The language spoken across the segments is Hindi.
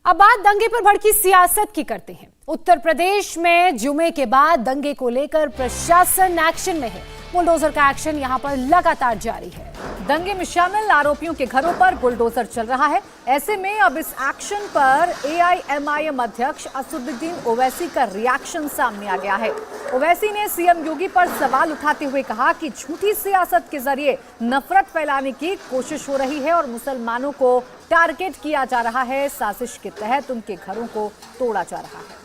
अब बात दंगे पर भड़की सियासत की करते हैं। उत्तर प्रदेश में जुमे के बाद दंगे को लेकर प्रशासन एक्शन में है। बुलडोजर का एक्शन यहां पर लगातार जारी है। दंगे में शामिल आरोपियों के घरों पर बुलडोजर चल रहा है। ऐसे में अब इस एक्शन पर एआईएमआईएम अध्यक्ष असदुद्दीन ओवैसी का रिएक्शन सामने आ गया है। ओवैसी ने सीएम योगी पर सवाल उठाते हुए कहा कि झूठी सियासत के जरिए नफरत फैलाने की कोशिश हो रही है और मुसलमानों को टारगेट किया जा रहा है। साजिश के तहत उनके घरों को तोड़ा जा रहा है।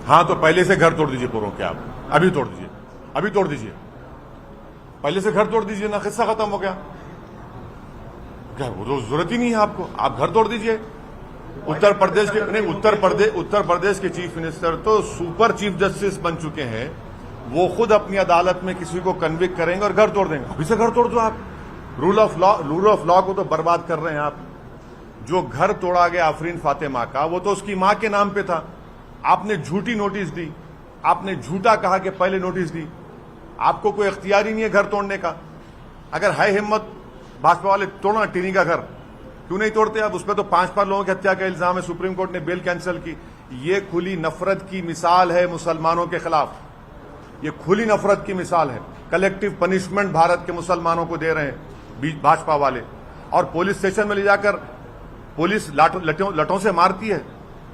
हाँ, तो पहले से घर तोड़ दीजिए पूरों के, आप अभी तोड़ दीजिए, अभी तोड़ दीजिए, पहले से घर तोड़ दीजिए ना, किस्सा खत्म हो गया। क्या वो जरूरत ही नहीं है आपको, आप घर तोड़ दीजिए। उत्तर प्रदेश के नहीं, उत्तर प्रदेश के चीफ मिनिस्टर तो सुपर चीफ जस्टिस बन चुके हैं। वो खुद अपनी अदालत में किसी को कन्विक्ट करेंगे और घर तोड़ देंगे। अभी से घर तोड़ दो आप। रूल ऑफ लॉ को तो बर्बाद कर रहे हैं आप। जो घर तोड़ा गया आफरीन फातिमा का, वो तो उसकी मां के नाम पे था। आपने झूठी नोटिस दी, आपने झूठा कहा कि पहले नोटिस दी। आपको कोई इख्तियार ही नहीं है घर तोड़ने का। अगर है हिम्मत भाजपा वाले, तोड़ना टिनी का घर, क्यों नहीं तोड़ते आप? उस पर तो 5 लोगों की हत्या का इल्जाम है, सुप्रीम कोर्ट ने बेल कैंसिल की। ये खुली नफरत की मिसाल है मुसलमानों के खिलाफ। ये खुली नफरत की मिसाल है। कलेक्टिव पनिशमेंट भारत के मुसलमानों को दे रहे हैं भाजपा वाले। और पुलिस स्टेशन में ले जाकर पुलिस लठों से मारती है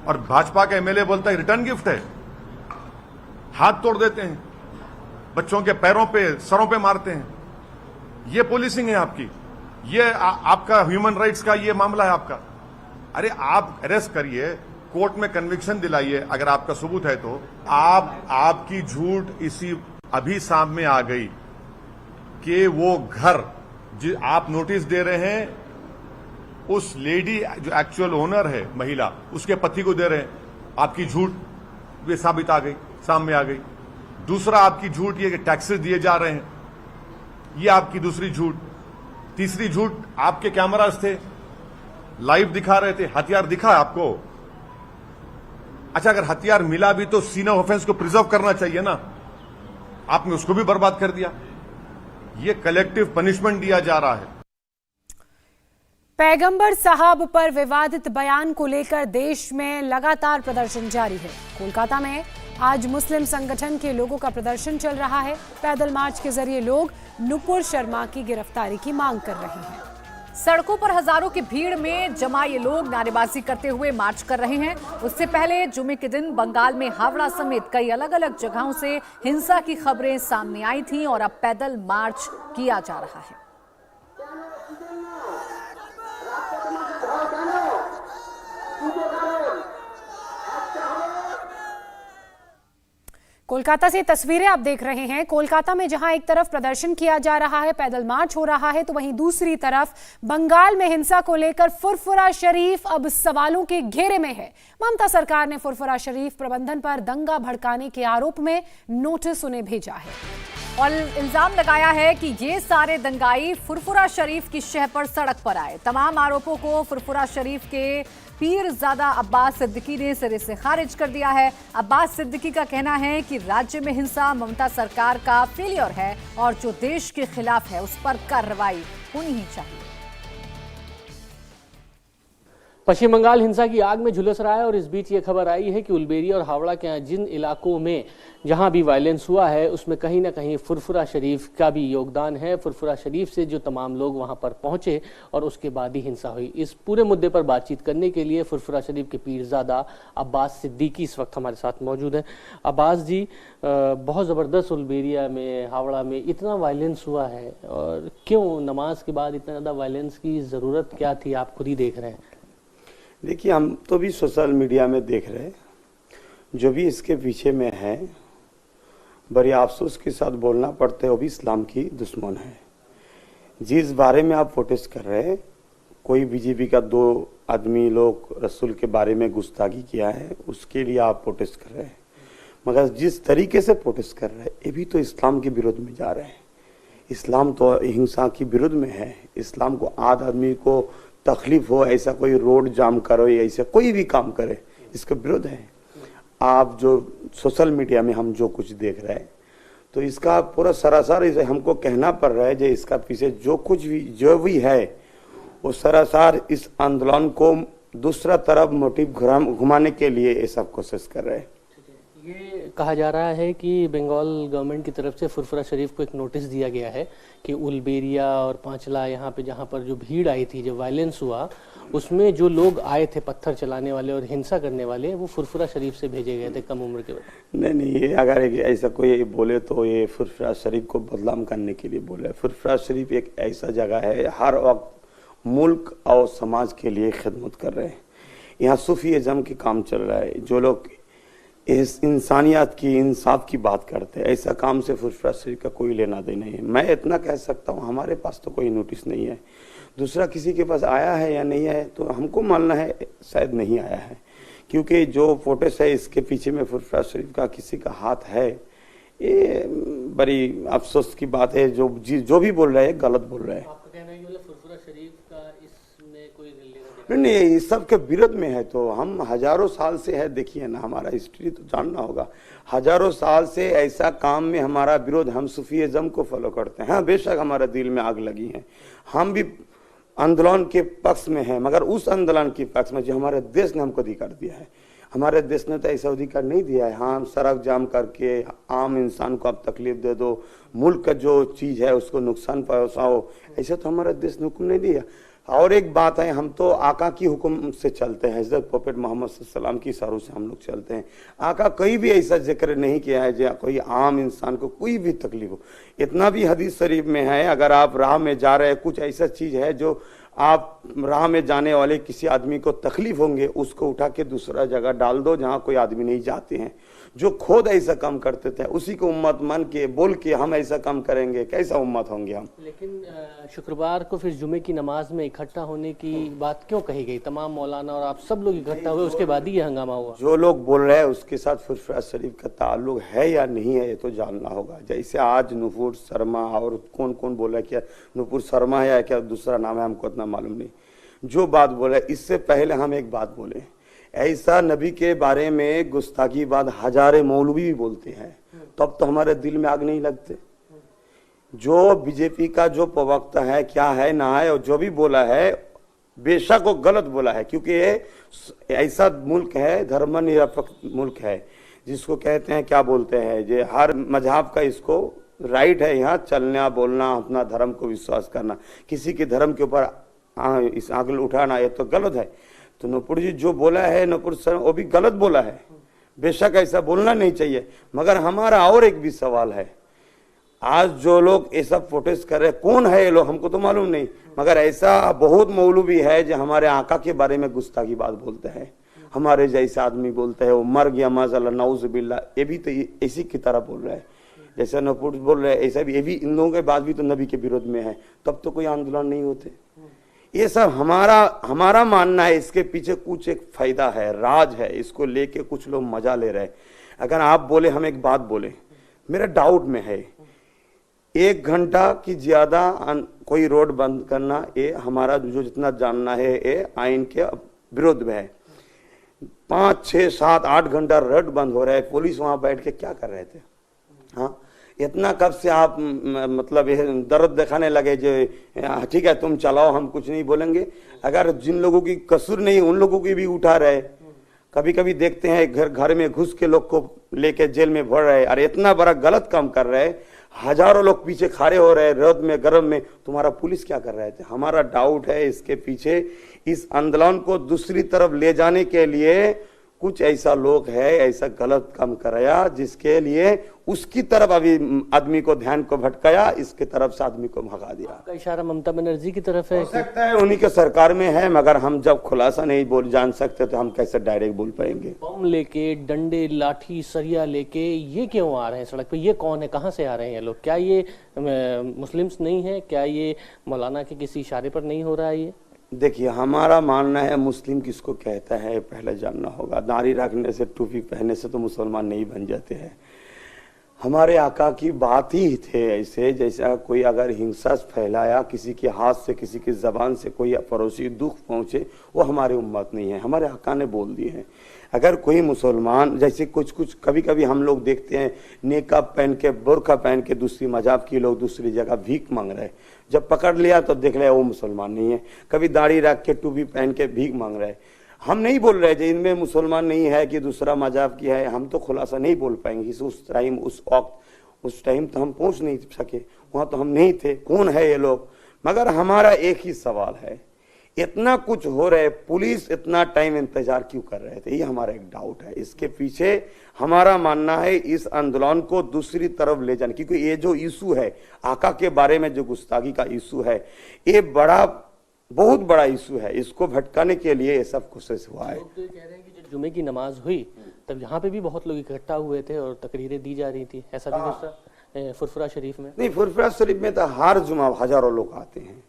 और भाजपा का एमएलए बोलता है रिटर्न गिफ्ट है। हाथ तोड़ देते हैं, बच्चों के पैरों पे सरों पे मारते हैं। ये पुलिसिंग है आपकी। ये आपका ह्यूमन राइट्स का ये मामला है आपका। अरे आप अरेस्ट करिए, कोर्ट में कन्विक्शन दिलाइए अगर आपका सबूत है तो। आपकी झूठ इसी अभी सामने आ गई कि वो घर आप नोटिस दे रहे हैं उस लेडी जो एक्चुअल ओनर है महिला, उसके पति को दे रहे हैं। आपकी झूठ ये साबित आ गई, सामने आ गई। दूसरा आपकी झूठ ये कि टैक्सेस दिए जा रहे हैं, ये आपकी दूसरी झूठ। तीसरी झूठ, आपके कैमरास थे, लाइव दिखा रहे थे, हथियार दिखा आपको। अच्छा, अगर हथियार मिला भी तो सीन ऑफ ऑफेंस को प्रिजर्व करना चाहिए ना, आपने उसको भी बर्बाद कर दिया। ये कलेक्टिव पनिशमेंट दिया जा रहा है। पैगंबर साहब पर विवादित बयान को लेकर देश में लगातार प्रदर्शन जारी है। कोलकाता में आज मुस्लिम संगठन के लोगों का प्रदर्शन चल रहा है। पैदल मार्च के जरिए लोग नुपुर शर्मा की गिरफ्तारी की मांग कर रहे हैं। सड़कों पर हजारों की भीड़ में जमा ये लोग नारेबाजी करते हुए मार्च कर रहे हैं। उससे पहले जुमे के दिन बंगाल में हावड़ा समेत कई अलग अलग जगहों से हिंसा की खबरें सामने आई थीं और अब पैदल मार्च किया जा रहा है। कोलकाता से तस्वीरें आप देख रहे हैं। कोलकाता में जहां एक तरफ प्रदर्शन किया जा रहा है, पैदल मार्च हो रहा है, तो वहीं दूसरी तरफ बंगाल में हिंसा को लेकर फुरफुरा शरीफ अब सवालों के घेरे में है। ममता सरकार ने फुरफुरा शरीफ प्रबंधन पर दंगा भड़काने के आरोप में नोटिस उन्हें भेजा है और इल्जाम लगाया है कि ये सारे दंगाई फुरफुरा शरीफ की शह पर सड़क पर आए। तमाम आरोपों को फुरफुरा शरीफ के पीरजादा अब्बास सिद्दीकी ने सिरे से खारिज कर दिया है। अब्बास सिद्दीकी का कहना है कि राज्य में हिंसा ममता सरकार का फेलियर है और जो देश के खिलाफ है उस पर कार्रवाई होनी ही चाहिए। पश्चिम बंगाल हिंसा की आग में झुलस रहा है और इस बीच ये खबर आई है कि उलबेरी और हावड़ा के जिन इलाकों में जहां भी वायलेंस हुआ है उसमें कहीं ना कहीं फुरफुरा शरीफ का भी योगदान है। फुरफुरा शरीफ से जो तमाम लोग वहां पर पहुंचे और उसके बाद ही हिंसा हुई। इस पूरे मुद्दे पर बातचीत करने के लिए फुरफुरा शरीफ के पीरजादा अब्बास सिद्दीकी इस वक्त हमारे साथ मौजूद हैं। अब्बास जी, बहुत ज़बरदस्त उलबेरिया में, हावड़ा में इतना वायलेंस हुआ है और क्यों नमाज के बाद इतना ज़्यादा वायलेंस की ज़रूरत क्या थी? आप खुद ही देख रहे हैं। देखिए, हम तो भी सोशल मीडिया में देख रहे हैं, जो भी इसके पीछे में है, बड़ी अफसोस के साथ बोलना पड़ता है, वो भी इस्लाम की दुश्मन है। जिस बारे में आप प्रोटेस्ट कर रहे हैं, कोई बीजेपी का 2 आदमी लोग रसूल के बारे में गुस्ताखी किया है, उसके लिए आप प्रोटेस्ट कर रहे हैं। मगर जिस तरीके से प्रोटेस्ट कर रहे हैं, ये भी तो इस्लाम के विरोध में जा रहे हैं। इस्लाम तो हिंसा के विरोध में है। इस्लाम को आदमी को तकलीफ हो, ऐसा कोई रोड जाम करो या ऐसा कोई भी काम करे, इसका विरोध है। आप जो सोशल मीडिया में हम जो कुछ देख रहे हैं, तो इसका पूरा सरासर हमको कहना पड़ रहा है जो इसका पीछे जो कुछ भी जो भी है वो सरासर इस आंदोलन को दूसरा तरफ मोटिव घुमाने के लिए ये सब कोशिश कर रहे हैं। ये कहा जा रहा है कि बंगाल गवर्नमेंट की तरफ से फुरफुरा शरीफ को एक नोटिस दिया गया है कि उलबेरिया और पांचला यहाँ पे जहाँ पर जो भीड़ आई थी, जो वायलेंस हुआ, उसमें जो लोग आए थे पत्थर चलाने वाले और हिंसा करने वाले, वो फुरफुरा शरीफ से भेजे गए थे कम उम्र के बच्चे। नहीं, ये अगर ऐसा कोई बोले तो ये फुरफुरा शरीफ को बदनाम करने के लिए बोले। फुरफुरा शरीफ एक ऐसा जगह है हर वक्त मुल्क और समाज के लिए खिदमत कर रहे हैं। यहाँ सूफीज़म की काम चल रहा है। जो लोग इस इंसानियत की, इंसाफ की बात करते हैं, ऐसा काम से फुरफुरा शरीफ का कोई लेना देना नहीं है। मैं इतना कह सकता हूँ, हमारे पास तो कोई नोटिस नहीं है। दूसरा किसी के पास आया है या नहीं है तो हमको मानना है शायद नहीं आया है, क्योंकि जो फोटोस है इसके पीछे में फुरफुरा शरीफ का किसी का हाथ है। ये बड़ी अफसोस की बात है। जो भी बोल रहे हैं गलत बोल रहे हैं। आपका कहना है कि फुरफुरा शरीफ का इसमें कोई नहीं, इस सब के विरोध में है। तो हम हजारों साल से है, देखिए ना, हमारा हिस्ट्री तो जानना होगा। हजारों साल से ऐसा काम में हमारा विरोध, हम सूफीज़म को फॉलो करते हैं। हाँ, बेशक हमारे दिल में आग लगी है, हम भी आंदोलन के पक्ष में हैं, मगर उस आंदोलन के पक्ष में जो हमारे देश ने हमको अधिकार दिया है। हमारे देश ने तो ऐसा अधिकार नहीं दिया है। हाँ, सड़क जाम करके आम इंसान को आप तकलीफ दे दो, मुल्क का जो चीज़ है उसको नुकसान पहुँचाओ, ऐसा तो हमारे देश ने हुक्म नहीं दिया। और एक बात है, हम तो आका की हुक्म से चलते हैं, हज़रत प्रॉफेट मोहम्मद सल्लल्लाहु अलैहि वसल्लम की इशारों से हम लोग चलते हैं। आका कहीं भी ऐसा जिक्र नहीं किया है जो कोई आम इंसान को कोई भी तकलीफ हो। इतना भी हदीस शरीफ में है, अगर आप राह में जा रहे हैं, कुछ ऐसा चीज़ है जो आप राह में जाने वाले किसी आदमी को तकलीफ होंगे, उसको उठा के दूसरा जगह डाल दो जहाँ कोई आदमी नहीं जाते हैं। जो खुद ऐसा काम करते थे उसी को उम्मत मान के बोल के हम ऐसा काम करेंगे, कैसा उम्मत होंगे हम। लेकिन शुक्रवार को फिर जुमे की नमाज में इकट्ठा होने की बात क्यों कही गई? तमाम मौलाना और आप सब लोग इकट्ठा हुए, उसके बाद ही ये हंगामा हुआ। जो लोग बोल रहे हैं उसके साथ फुरफुरा शरीफ का ताल्लुक है या नहीं है ये तो जानना होगा। जैसे आज नुपुर शर्मा और कौन कौन बोल रहा है, क्या नुपुर शर्मा है या क्या दूसरा नाम है, हमको इतना मालूम नहीं। जो बात बोले, इससे पहले हम एक बात बोले, ऐसा नबी के बारे में गुस्ताखी बात हजारे मौलवी भी बोलते हैं, तब तो हमारे दिल में आग नहीं लगते। जो बीजेपी का जो प्रवक्ता है, क्या है ना है, और जो भी बोला है बेशक वो गलत बोला है, क्योंकि ये ऐसा मुल्क है, धर्मनिरपेक्ष मुल्क है, जिसको कहते हैं क्या बोलते हैं, जो हर मजहब का इसको राइट है यहाँ चलना बोलना, अपना धर्म को विश्वास करना। किसी के धर्म के ऊपर इस आंगल उठाना ये तो गलत है। तो नूपुर जी जो बोला है, नूपुर सर, वो भी गलत बोला है। बेशक ऐसा बोलना नहीं चाहिए, मगर हमारा और एक भी सवाल है। आज जो लोग ऐसा फोटोस कर रहे हैं, कौन है ये लोग हमको तो मालूम नहीं, मगर ऐसा बहुत मौलवी है जो हमारे आका के बारे में गुस्ताखी बात बोलते हैं। हमारे जैसे आदमी बोलते हैं वो मर गया माज़अल्लाह नऊज़ुबिल्लाह, ये भी तो इसी की तरह बोल रहे हैं। जैसे नूपुर बोल रहे हैं ऐसा भी, ये भी इन लोगों के बाद भी तो नबी के विरोध में है, तब तो कोई आंदोलन नहीं होते। ये सब हमारा मानना है, इसके पीछे कुछ एक फायदा है, राज है, इसको लेके कुछ लोग मजा ले रहे हैं। अगर आप बोले, हम एक बात बोले, मेरा डाउट में है, 1 घंटा की ज्यादा कोई रोड बंद करना, ये हमारा जो जितना जानना है ये आइन के विरोध में है। 5, 6, 7, 8 घंटा रोड बंद हो रहा है, पुलिस वहां बैठ के क्या कर रहे थे? हाँ, इतना कब से आप मतलब दर्द दिखाने लगे जो ठीक है तुम चलाओ, हम कुछ नहीं बोलेंगे। अगर जिन लोगों की कसूर नहीं उन लोगों की भी उठा रहे। कभी कभी देखते हैं घर में घुस के लोग को लेके जेल में भर रहे। अरे इतना बड़ा गलत काम कर रहे, हजारों लोग पीछे खड़े हो रहे रौद में गर्म में, तुम्हारा पुलिस क्या कर रहे थे? हमारा डाउट है इसके पीछे इस आंदोलन को दूसरी तरफ ले जाने के लिए कुछ ऐसा लोग है, ऐसा गलत काम कराया जिसके लिए उसकी तरफ अभी आदमी को ध्यान को भटकाया, इसके तरफ से आदमी को भगा दिया। आपका इशारा ममता बनर्जी की तरफ है? हो सकता है उन्हीं के सरकार में है, मगर हम जब खुलासा नहीं जान सकते तो हम कैसे डायरेक्ट बोल पाएंगे? बम लेके, डंडे, लाठी, सरिया लेके ये क्यों आ रहे हैं सड़क पे? ये कौन है, कहाँ से आ रहे हैं ये लोग? क्या ये मुस्लिम्स नहीं है? क्या ये मौलाना के किसी इशारे पर नहीं हो रहा है? ये देखिए, हमारा मानना है मुस्लिम किसको कहता है पहले जानना होगा। दाढ़ी रखने से, टोपी पहनने से तो मुसलमान नहीं बन जाते हैं। हमारे आका की बात ही थे ऐसे, जैसा कोई अगर हिंसा फैलाया, किसी के हाथ से किसी की जबान से कोई पड़ोसी दुख पहुंचे, वो हमारे उम्मत नहीं है। हमारे आका ने बोल दिए हैं, अगर कोई मुसलमान, जैसे कुछ कभी कभी हम लोग देखते हैं नेकाब पहन के, बुर्का पहन के दूसरी मजाब के लोग दूसरी जगह भीख मांग रहे, जब पकड़ लिया तो देख लिया वो मुसलमान नहीं है। कभी दाढ़ी रख के टूपी पहन के भीख मांग रहे। हम नहीं बोल रहे कि इनमें मुसलमान नहीं है कि दूसरा मजाब की है, हम तो खुलासा नहीं बोल पाएंगे उस टाइम, उस वक्त उस टाइम तो हम पहुंच नहीं सके, वहां तो हम नहीं थे, कौन है ये लोग। मगर हमारा एक ही सवाल है, इतना कुछ हो रहा है, पुलिस इतना टाइम इंतजार क्यों कर रहे थे, ये हमारा एक डाउट है। इसके पीछे हमारा मानना है इस आंदोलन को दूसरी तरफ ले जाने, क्योंकि ये जो इशू है आका के बारे में, जो गुस्ताखी का इशू है, ये बहुत बड़ा इशू है, इसको भटकाने के लिए ये सब कोशिश हुआ है। लोग तो ये कह रहे हैं कि जब जुमे की नमाज हुई तब यहाँ पे भी बहुत लोग इकट्ठा हुए थे और तकरीरें दी जा रही थी, ऐसा भी कुछ था फुरफुरा शरीफ में? नहीं, फुरफुरा शरीफ में तो हर जुमा हजारों लोग आते हैं,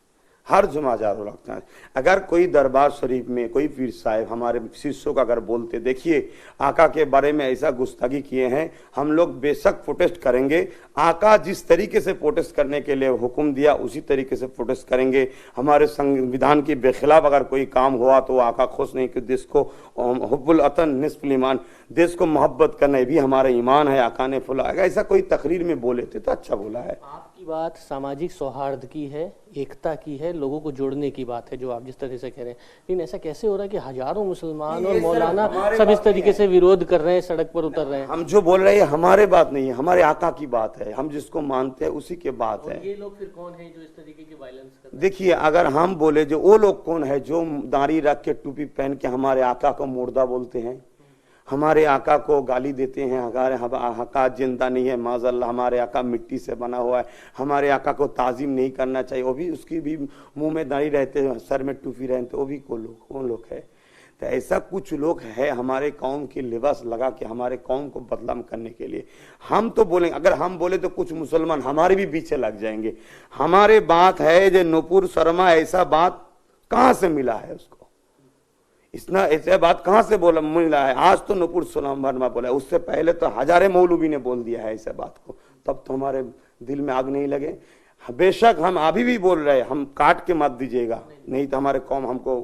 हर जुमा हजारों लगता है। अगर कोई दरबार शरीफ में कोई पीर साहब हमारे शिष्यों का अगर बोलते, देखिए आका के बारे में ऐसा गुस्ताखी किए हैं, हम लोग बेशक प्रोटेस्ट करेंगे। आका जिस तरीके से प्रोटेस्ट करने के लिए हुक्म दिया उसी तरीके से प्रोटेस्ट करेंगे। हमारे संविधान के बेखिलाफ अगर कोई काम हुआ तो आका खुश नहीं, कि देश को हुब्बुल वतन निस्फुल ईमान, देश को मोहब्बत करना भी हमारा ईमान है। आका ने फुला, अगर ऐसा कोई तकरीर में बोले थे तो अच्छा बोला है। आपकी बात सामाजिक सौहार्द की है, एकता की है, लोगों को जोड़ने की बात है, जो आप जिस तरह से कह रहे हैं। लेकिन ऐसा कैसे हो रहा है कि हजारों मुसलमान और मौलाना सब इस तरीके से विरोध कर रहे हैं, सड़क पर उतर रहे हैं? हम जो बोल रहे हैं हमारे बात नहीं है, हमारे आका की बात है, हम जिसको मानते हैं उसी के बात है। ये लोग फिर कौन है जो इस तरीके की वायलेंस कर रहे हैं? देखिए, अगर हम बोले जो वो लोग कौन है जो दाढ़ी रख के टोपी पहन के हमारे आका को मुर्दा बोलते हैं, हमारे आका को गाली देते हैं, हमारे आका जिंदा नहीं है, माज़अल्लाह हमारे आका मिट्टी से बना हुआ है, हमारे आका को ताज़ीम नहीं करना चाहिए, वो भी उसकी भी मुंह में दाढ़ी रहते हैं, सर में टोपी रहते, वो भी कौन लोग है। तो ऐसा कुछ लोग है हमारे कौम की लिबास लगा के हमारे कौम को बदनाम करने के लिए। हम तो बोलेंगे, अगर हम बोले तो कुछ मुसलमान हमारे भी पीछे लग जाएंगे। हमारे बात है जो नुपुर शर्मा ऐसा बात कहाँ से मिला है उसको, इतना ऐसे बात कहाँ से बोला मिला है? आज तो नुपुर शर्मा बोला है, उससे पहले तो हजारे मौलवी ने बोल दिया है ऐसे बात को, तब तो हमारे दिल में आग नहीं लगे। बेशक हम अभी भी बोल रहे हैं, हम काट के मत दीजिएगा, नहीं तो हमारे कौम हमको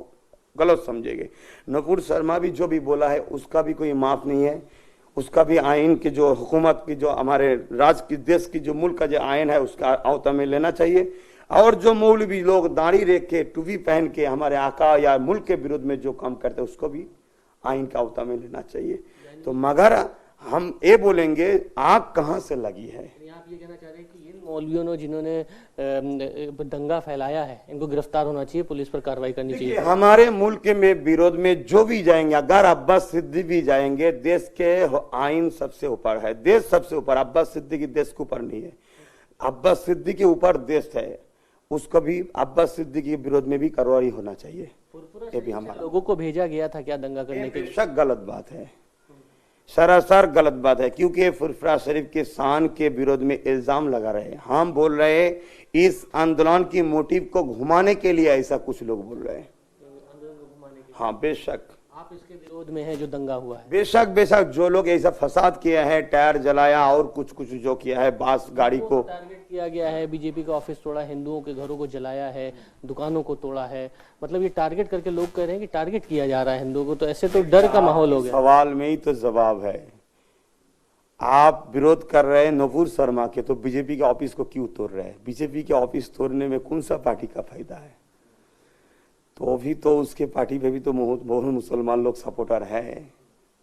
गलत समझेंगे। नुपुर शर्मा भी जो भी बोला है उसका भी कोई माफ नहीं है, उसका भी आइन की जो हुकूमत की जो हमारे राज्य की देश की जो मुल्क का जो आइन है उसका आवता में लेना चाहिए। और जो मौलवी लोग दाढ़ी रेख के टूपी पहन के हमारे आका या मुल्क के विरुद्ध में जो काम करते हैं उसको भी आइन का आवता में लेना चाहिए। तो मगर हम ये बोलेंगे आग कहाँ से लगी है? आप ये कहना चाह रहे हैं कि इन मौलवियों ने जिन्होंने दंगा फैलाया है इनको गिरफ्तार होना चाहिए, पुलिस पर कार्रवाई करनी चाहिए? हमारे मुल्क में विरोध में जो भी जाएंगे, अगर अब्बास सिद्दीकी भी जाएंगे, देश के आइन सबसे ऊपर है, देश सबसे ऊपर। अब्बास सिद्दीकी देश के ऊपर नहीं है, अब्बास सिद्दीकी के ऊपर देश है, उसको भी अब्बास सिद्दीकी के विरोध में भी कार्रवाई होना चाहिए। ये भी हमारा लोगों को भेजा गया था क्या दंगा करने के लिए? बेशक गलत बात है, सरासर गलत बात है, क्योंकि फुरफुरा शरीफ के शान के विरोध में इल्जाम लगा रहे हैं। हम बोल रहे हैं इस आंदोलन की मोटिव को घुमाने के लिए ऐसा कुछ लोग बोल रहे हैं। हाँ बेशक आप इसके विरोध में है जो दंगा हुआ है? बेशक बेशक, जो लोग ऐसा फसाद किया है, टायर जलाया और कुछ जो किया है, बास गाड़ी को टारगेट किया गया है, बीजेपी का ऑफिस तोड़ा, हिंदुओं के घरों को जलाया है, दुकानों को तोड़ा है, मतलब ये टारगेट करके लोग कह रहे हैं कि टारगेट किया जा रहा है हिंदुओं को, तो ऐसे तो डर का माहौल हो गया। सवाल में ही तो जवाब है। आप विरोध कर रहे हैं नुपुर शर्मा के, तो बीजेपी के ऑफिस को क्यों तोड़ रहे हैं? बीजेपी के ऑफिस तोड़ने में कौन सा पार्टी का फायदा है? तो अभी तो उसके पार्टी पे भी तो बहुत मुसलमान लोग सपोर्टर है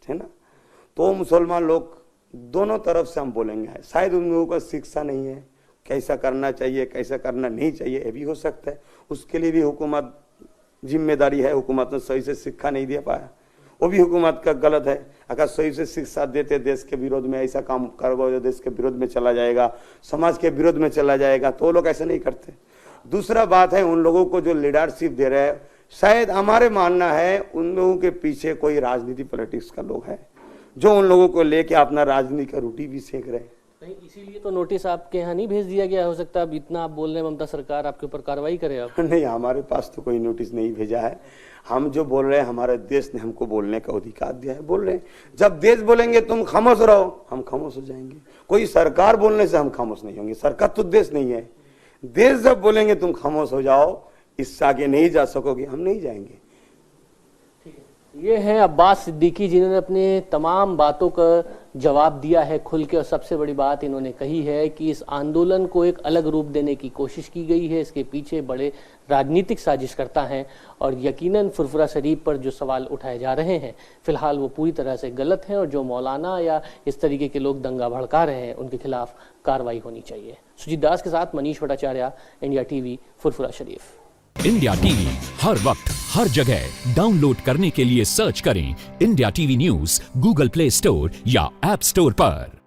ना। तो मुसलमान लोग दोनों तरफ से हम बोलेंगे, शायद उन लोगों को शिक्षा नहीं है, कैसा करना चाहिए कैसा करना नहीं चाहिए, ये भी हो सकता है। उसके लिए भी हुकूमत जिम्मेदारी है, हुकूमत ने सही से शिक्षा नहीं दे पाया, वो भी हुकूमत का गलत है। अगर सही से शिक्षा देते, देश के विरोध में ऐसा काम करोगे, देश के विरोध में चला जाएगा, समाज के विरोध में चला जाएगा, तो लोग ऐसा नहीं करते। दूसरा बात है, उन लोगों को जो लीडरशिप दे रहे हैं, शायद हमारे मानना है उन लोगों के पीछे कोई राजनीति पॉलिटिक्स का लोग है, जो उन लोगों को लेके अपना राजनीति का रोटी भी सेक रहे हैं। कहीं इसीलिए तो नोटिस आपके यहाँ नहीं भेज दिया गया, हो सकता है अब इतना आप बोल रहे हैं ममता सरकार आपके ऊपर कार्रवाई करे अब। नहीं, हमारे पास तो कोई नोटिस नहीं भेजा है। हम जो बोल रहे हैं हमारे देश ने हमको बोलने का अधिकार दिया है, बोल रहे हैं। जब देश बोलेंगे तुम खामोश रहो, हम खामोश हो जाएंगे। कोई सरकार बोलने से हम खामोश नहीं होंगे, सरकार तो देश नहीं है। देश जब बोलेंगे तुम खामोश हो जाओ, इससे आगे नहीं जा सकोगे, हम नहीं जाएंगे। ये हैं अब्बास सिद्दीकी, जिन्होंने अपने तमाम बातों का जवाब दिया है खुल के, और सबसे बड़ी बात इन्होंने कही है कि इस आंदोलन को एक अलग रूप देने की कोशिश की गई है, इसके पीछे बड़े राजनीतिक साजिशकर्ता हैं, और यकीनन फुरफुरा शरीफ पर जो सवाल उठाए जा रहे हैं फिलहाल वो पूरी तरह से गलत हैं, और जो मौलाना या इस तरीके के लोग दंगा भड़का रहे हैं उनके खिलाफ कार्रवाई होनी चाहिए। सुजीत दास के साथ मनीष भट्टाचार्य, इंडिया टीवी, फुरफुरा शरीफ। इंडिया टीवी हर वक्त हर जगह डाउनलोड करने के लिए सर्च करें India TV news Google play store या ऐप स्टोर पर।